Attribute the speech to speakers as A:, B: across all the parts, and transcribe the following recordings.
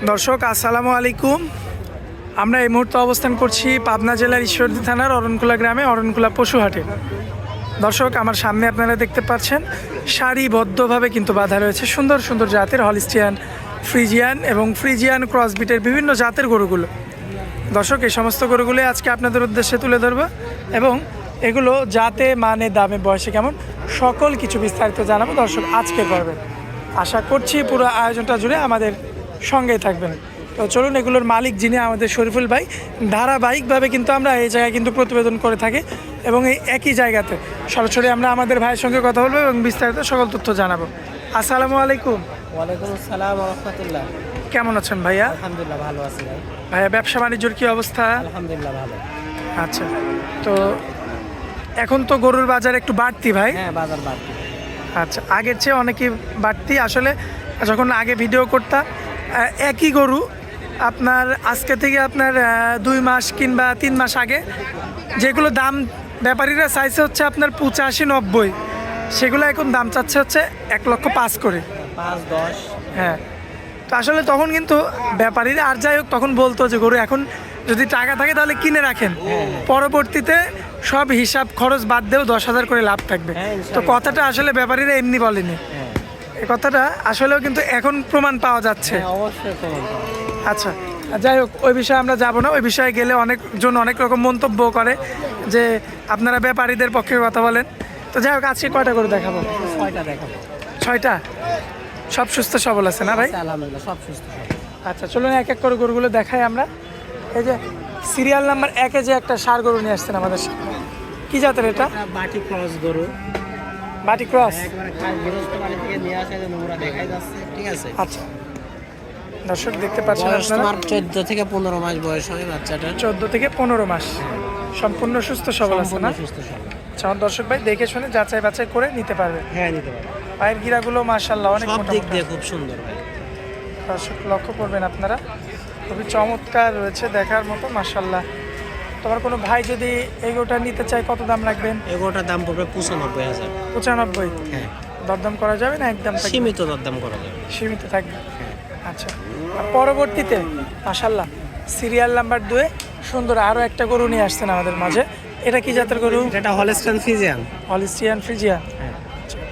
A: দর্শক আসসালামু আলাইকুম। আমরা এই মুহূর্তে অবস্থান করছি পাবনা জেলার ঈশ্বরদী থানার অরণকুলা গ্রামে অরণকুলা পশুহাটে। দর্শক আমার সামনে আপনারা দেখতে পাচ্ছেন সারিবদ্ধভাবে কিন্তু বাঁধা রয়েছে সুন্দর সুন্দর জাতের হলিস্টিয়ান, ফ্রিজিয়ান এবং ফ্রিজিয়ান ক্রসবিটের বিভিন্ন জাতের গরুগুলো। দর্শক এই সমস্ত গরুগুলো আজকে আপনাদের উদ্দেশ্যে তুলে ধরবো এবং এগুলো জাতে মানে দামে বয়সে কেমন সকল কিছু বিস্তারিত জানাবো। দর্শক আজকে করবেন, আশা করছি পুরো আয়োজনটা জুড়ে আমাদের সঙ্গেই থাকবেন। তো চলুন, এগুলোর মালিক যিনি আমাদের শরীফুল ভাই, ধারাবাহিকভাবে কিন্তু আমরা এই জায়গায় কিন্তু প্রতিবেদন করে থাকি এবং এই একই জায়গাতে সরাসরি আমরা আমাদের ভাইয়ের সঙ্গে কথা বলবো এবং বিস্তারিত সকল তথ্য জানাবো। আসসালামু আলাইকুম।
B: ওয়ালাইকুম আসসালাম ওয়া রাহমাতুল্লাহ।
A: কেমন আছেন ভাইয়া?
B: আলহামদুলিল্লাহ ভালো আছি ভাই।
A: ভাইয়া ব্যবসা বাণিজ্যর কী অবস্থা?
B: আলহামদুলিল্লাহ ভালো।
A: আচ্ছা, তো এখন তো গরুর বাজার একটু বাড়তি ভাই।
B: হ্যাঁ, বাজার বাড়তি।
A: আচ্ছা, আগের চেয়ে অনেকই বাড়তি। আসলে যখন আগে ভিডিও করতাম একই গরু আপনার আজকে থেকে আপনার 2 মাস কিংবা 3 মাস আগে যেগুলো দাম ব্যাপারীরা চাইছে হচ্ছে আপনার 85-90, সেগুলো এখন দাম চাচ্ছে হচ্ছে 1,05,000 করে,
B: 5-10।
A: হ্যাঁ। তো আসলে তখন কিন্তু ব্যাপারীরা আর যাই হোক তখন বলতো যে গরু এখন যদি টাকা থাকে তাহলে কিনে রাখেন, পরবর্তীতে সব হিসাব খরচ বাদ দিয়েও 10,000 করে লাভ থাকবে। তো কথাটা আসলে ব্যাপারীরা এমনি বলেনি, এই কথাটা আসলেও কিন্তু এখন প্রমাণ পাওয়া যাচ্ছে।
B: অবশ্যই প্রমাণ পাওয়া যায়।
A: আচ্ছা, যাই হোক ওই বিষয়ে আমরা যাব না। ওই বিষয়ে গেলে অনেকজন অনেক রকম মন্তব্য করে যে আপনারা ব্যাপারীদের পক্ষে কথা বলেন। তো যাই হোক আজকে কয়টা করে দেখাবো?
B: 6টা দেখাবো।
A: 6টা? সব সুস্থ সবল আছে না ভাই?
B: আলহামদুলিল্লাহ সব সুস্থ সবল।
A: আচ্ছা চলুন এক এক করে গরুগুলো দেখাই আমরা। এই যে সিরিয়াল নাম্বার 1-এ যে একটা ষাঁড় গরু নিয়ে আসছেন আমাদের সামনে, কি জাতের এটা?
B: বাটি ক্রস গরু।
A: বাটি ক্রস?
B: একবারে গৃহস্থ বাড়ি থেকে নিয়ে আসা, যে নোংরা দেখাই যাচ্ছে, ঠিক আছে।
A: আচ্ছা, দর্শক দেখতে পাচ্ছেন
B: বয়স
A: আপনারা
B: তোমার 14 থেকে 15 মাস বয়স হয় বাচ্চাটা।
A: 14 থেকে 15 মাস, সম্পূর্ণ সুস্থ সবল আছে
B: সম্পূর্ণ
A: না?
B: সুস্থ সবল।
A: আচ্ছা, আমার দর্শক ভাই দেখে শুনে যাচাই বাছাই করে নিতে পারবে।
B: হ্যাঁ, নিতে পারবে।
A: পায়ের গিরাগুলো মাশাআল্লাহ অনেক
B: সব
A: মোটা
B: দিক
A: মোটা।
B: দিয়ে খুব সুন্দর ভাই।
A: দর্শক লক্ষ্য করবেন আপনারা, খুবই চমৎকার রয়েছে দেখার মতো মাশাআল্লাহ। তোমার কোনো ভাই যদি এগোটা নিতে চায় কত দাম রাখবেন?
B: এগোটার দাম পড়বে 95,000।
A: 95?
B: হ্যাঁ,
A: দরদাম করা যাবে না একদম থাকবে?
B: সীমিত দরদাম করা যাবে।
A: সীমিত থাকবে। আচ্ছা, আর পরবর্তীতে মাশাআল্লাহ সিরিয়াল নাম্বার 2-এ সুন্দর আরও একটা গরু নিয়ে আসছেন আমাদের মাঝে। এটা কি জাতের গরু?
B: এটা হলস্টাইন ফ্রিজিয়ান।
A: Holstein Friesian.
B: হ্যাঁ,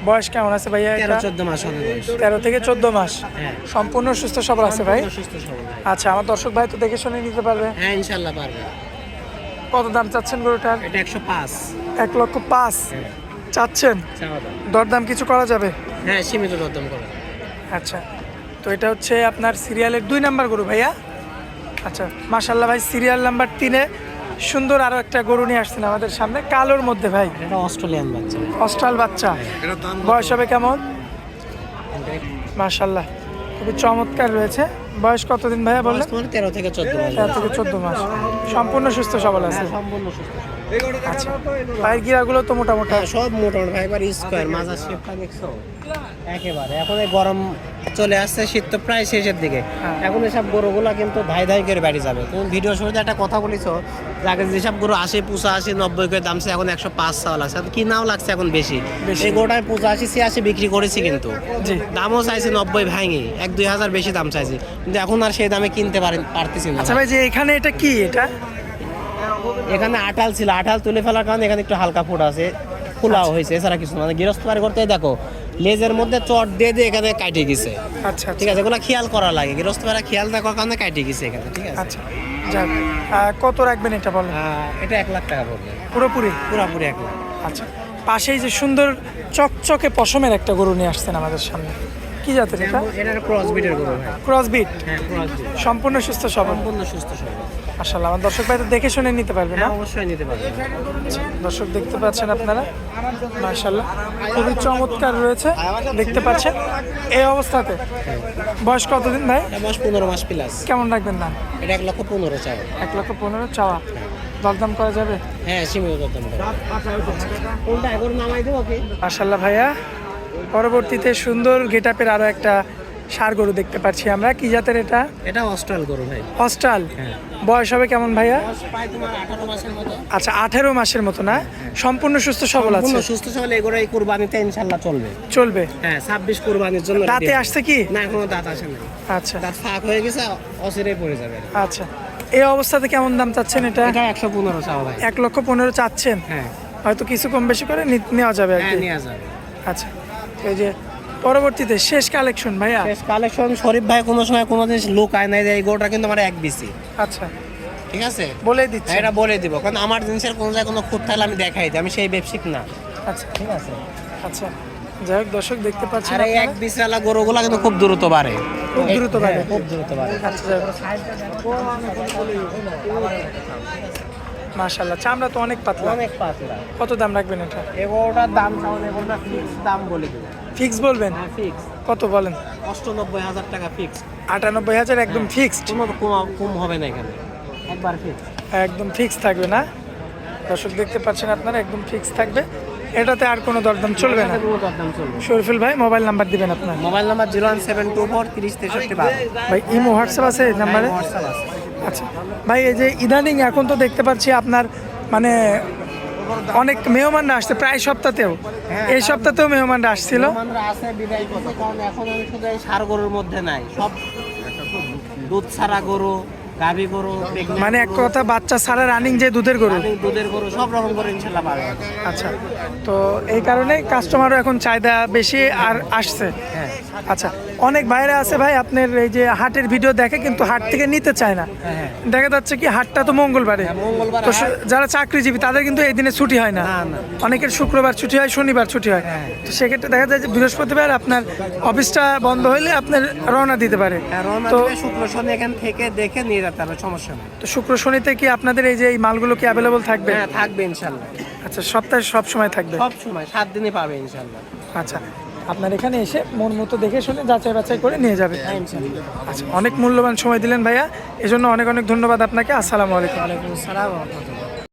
A: বয়স কেমন আছে ভাইয়া?
B: 13-14 মাস হবে বয়স।
A: 13 থেকে 14 মাস।
B: হ্যাঁ,
A: সম্পূর্ণ সুস্থ সবল আছে ভাই?
B: সম্পূর্ণ সুস্থ সবল ভাই।
A: আচ্ছা, আমার দর্শক ভাই তো দেখে শুনে নিতে পারবে।
B: হ্যাঁ, ইনশাআল্লাহ পারবে।
A: কত দাম চাচ্ছেন গরুটার?
B: এটা 105।
A: 1,05,000 চাচ্ছেন?
B: চাওয়া দাম।
A: দরদাম কিছু করা যাবে?
B: হ্যাঁ, সীমিত দরদাম করা যাবে।
A: আচ্ছা, তো এটা হচ্ছে আপনার সিরিয়ালের 2 নাম্বার গরু ভাইয়া। আচ্ছা মাশাআল্লাহ ভাই, সিরিয়াল নাম্বার 3-এ সুন্দর আরও একটা গরু নিয়ে আসছেন আমাদের সামনে কালোর মধ্যে ভাই।
B: এটা অস্ট্রেলিয়ান বাচ্চা।
A: অস্ট্রাল বাচ্চা। বয়স হবে কেমন? মাশাআল্লাহ খুবই চমৎকার রয়েছে। বয়স কতদিন ভাইয়া বললেন?
B: 13 থেকে 14 মাস।
A: 13 থেকে 14 মাস, সম্পূর্ণ সুস্থ সবল আছে।
B: হ্যাঁ, সম্পূর্ণ সুস্থ সবল।
A: আচ্ছা, পায়ের গিরাগুলো তো মোটামোটা।
B: হ্যাঁ, সব মোটামুটি ভাই, একবার স্কোয়ার মাজার শেপটা দেখছো একেবারে। এখন এই গরম চলে আসছে, শীত তো প্রায় শেষের দিকে।
A: হ্যাঁ।
B: এখন এসব গরুগুলা কিন্তু ধাই ধাই করে বাড়ি যাবে। তুমি ভিডিও শুরুতে একটা কথা বলেছো যে আগে যেসব গরু 80, 85, 90 করে দাম ছিল, এখন 105 চাওয়া লাগছে। কি নাও লাগছে এখন বেশি। এই গরুটায় 85, 86 বিক্রি করেছি, কিন্তু
A: জি,
B: দামও চাইছি 90 ভাঙি, 1-2 হাজার বেশি দাম চাইছি, কিন্তু এখন আর সেই দামে কিনতে পারতেছি না।
A: আচ্ছা ভাই, যে এখানে এটা কি? এটা
B: এখানে আঠাল ছিল, আঠাল তুলে ফেলার কারণে এখানে একটু হালকা ফুট আছে, খোলাও হয়েছে, এছাড়া কিছু না। মানে গৃহস্থ বাড়ি করতে দেখো লেজের মধ্যে চট দিয়ে দিয়ে এখানে কাটে গেছে।
A: আচ্ছা
B: ঠিক আছে, এগুলো খেয়াল করা লাগে, গৃহস্থ বাড়ি খেয়াল না করার কারণে কাটে গেছে এখানে। ঠিক আছে,
A: আচ্ছা যাক, কত রাখবেন এটা বলেন?
B: এটা 1 লাখ টাকা পড়বে
A: পুরোপুরি?
B: পুরোপুরি 1 লাখ।
A: আচ্ছা, পাশেই যে সুন্দর চকচকে পশমের একটা গরু নিয়ে আসছেন আমাদের সামনে, কি জাতের এটা?
B: এটা ক্রস বিটের গরু ভাই।
A: ক্রসবিট?
B: হ্যাঁ, ক্রস বিট।
A: সম্পূর্ণ সুস্থ সবল?
B: সম্পূর্ণ সুস্থ সবল।
A: মাশাআল্লাহ, আমার দর্শক ভাই তো দেখে শুনে নিতে পারবে না?
B: হ্যাঁ, অবশ্যই নিতে পারবে।
A: দর্শক দেখতে পাচ্ছেন আপনারা মাশাআল্লাহ খুবই চমৎকার রয়েছে দেখতে পাচ্ছেন এই অবস্থাতে। বয়স কতদিন ভাই?
B: এটা বয়স 15 মাস প্লাস।
A: কেমন রাখবেন দাম?
B: এটা 1,15,000 চাওয়া।
A: 1,15,000 চাওয়া, দরদাম করা যাবে?
B: হ্যাঁ, সীমিত দরদাম করা। কোনটা এখন নামাই দেবো কি?
A: মাশাআল্লাহ ভাইয়া, পরবর্তীতে সুন্দর গেটআপের আরও একটা ষাঁড় গরু দেখতে পাচ্ছি আমরা, কি জাতের এটা?
B: এটা অস্ট্রাল গরু ভাই।
A: অস্ট্রাল।
B: হ্যাঁ।
A: বয়স হবে কেমন ভাইয়া?
B: প্রায় তোমার 18 মাসের মতো।
A: আচ্ছা, 18 মাসের মতো না? সম্পূর্ণ সুস্থ সবল আছে?
B: সম্পূর্ণ সুস্থ সবল, এগুলো এই কুরবানিতে ইনশাআল্লাহ চলবে।
A: চলবে।
B: হ্যাঁ, 26 কুরবানির জন্য
A: দাঁতে আসছে কি?
B: না, এখনো দাঁত আসে নাই।
A: আচ্ছা
B: দাঁত ফাঁক হয়ে গেছে, অচিরেই পড়ে যাবে।
A: আচ্ছা, এই অবস্থাতে কেমন দাম চাচ্ছেন এটা?
B: এটা 115 চাও ভাই।
A: 1,15,000 চাচ্ছেন?
B: হ্যাঁ
A: হয়তো কিছু কম বেশি করে নেওয়া যাবে আর
B: হ্যাঁ,
A: কি।
B: নেওয়া যাবে।
A: আচ্ছা, এই যে পরবর্তীতে শেষ কালেকশন ভাইয়া।
B: শেষ কালেকশন শরীফ ভাই কোনো সময় কোনো জিনিস লুকায় নাই, এই গরুটা কিন্তু আমার এক বিসি।
A: আচ্ছা,
B: ঠিক আছে,
A: বলে দিচ্ছি।
B: এটা বলে দিব, কারণ আমার জিনিসের কোনো জায়গায় কোনো খুঁত থাকলে আমি দেখাই দিই, আমি সেই ব্যবসায়িক না।
A: আচ্ছা
B: ঠিক আছে।
A: আচ্ছা, যাই হোক দর্শক দেখতে পাচ্ছেন
B: আর এই এক বিসওয়ালা গরুগুলা কিন্তু খুব দ্রুত বাড়ে।
A: খুব দ্রুত বাড়ে।
B: হ্যাঁ, খুব দ্রুত বাড়ে।
A: আচ্ছা, যাই হোক। মাশাআল্লাহ, চামড়া তো অনেক পাতলা।
B: অনেক পাতলা।
A: কত দাম রাখবেন এটা?
B: এই গরুটার দাম চাওয়ান, এই গরুটার ফিক্স দাম বলে দিব।
A: ফিক্স বলবেন?
B: হ্যাঁ, ফিক্স।
A: কত বলেন?
B: 98,000 টাকা ফিক্স।
A: 98,000 একদম ফিক্সড?
B: কোনো কম হবে না এখানে, একবার ফিক্স।
A: একদম ফিক্স থাকবে না? দর্শক দেখতে পাচ্ছেন আপনারা, একদম ফিক্স থাকবে। এটাতে আর কোনো দরদাম চলবে না?
B: কোনো দাম চলবে।
A: শরীফুল ভাই মোবাইল নাম্বার দিবেন আপনার?
B: Mobile number 01724 30 63 12।
A: ভাই ইমো হোয়াটসঅ্যাপ আছে এই নাম্বারে?
B: হোয়াটসঅ্যাপ আছে।
A: আচ্ছা ভাই, এই যে ইদানিং এখন তো দেখতে পাচ্ছি আপনার মানে অনেক মেহমানরা আসছে প্রায় সপ্তাহতেও, এই সপ্তাহতেও মেহমানরা আসছিল।
B: মেহমানরা আছে বিদায় কত, কারণ এখন আমি শুধু এই ষাঁড় গরুর মধ্যে নাই, সব দুধ ছাড়া গরু, গাভী গরু, pregnant
A: মানে এক
B: গরু,
A: কথা বাচ্চা ছাড়া রানিং যে দুধের গরু।
B: রানিং দুধের গরু, সব রকম গরু ইনশাল্লাহ পাবে।
A: আচ্ছা, তো এই কারণে কাস্টমারও এখন চাহিদা বেশি আর আসছে।
B: হ্যাঁ
A: আচ্ছা, অনেক বাইরে আছে ভাই আপনার এই যে হাটের ভিডিও দেখে কিন্তু হাট থেকে নিতে চায় না।
B: হ্যাঁ।
A: দেখা যাচ্ছে কি হাটটা তো মঙ্গলবারে,
B: হ্যাঁ, মঙ্গলবার
A: তো
B: হাট।
A: যারা চাকরিজীবী তাদের কিন্তু এই দিনে ছুটি হয় না।
B: না, না।
A: অনেকের শুক্রবার ছুটি হয়, শনিবার ছুটি হয়।
B: হ্যাঁ।
A: তো সেক্ষেত্রে দেখা যায় যে বৃহস্পতিবার আপনার অফিসটা বন্ধ হইলে আপনার রওনা দিতে পারে।
B: হ্যাঁ, রওনা
A: তো
B: দিলে শুক্র শনি এখান থেকে দেখে নিয়ে যেতে হবে, সমস্যা নেই।
A: তো শুক্র শনিতে কি আপনাদের এই যে এই মালগুলো কি অ্যাভেলেবল থাকবে?
B: হ্যাঁ, থাকবে ইনশাল্লাহ।
A: আচ্ছা, সপ্তাহে সব সময় থাকবে?
B: সব সময় 7 দিনই পাবে ইনশাল্লাহ।
A: আচ্ছা, আপনার এখানে এসে মন মতো দেখে শুনে যাচাই বাছাই করে নিয়ে যাবে।
B: হ্যাঁ, ইনশাল্লাহ।
A: আচ্ছা, অনেক মূল্যবান সময় দিলেন ভাইয়া, এজন্য অনেক অনেক ধন্যবাদ আপনাকে। আসসালামু আলাইকুম।
B: ওয়ালাইকুম আসসালাম ওয়া রাহমাতুল্লাহ।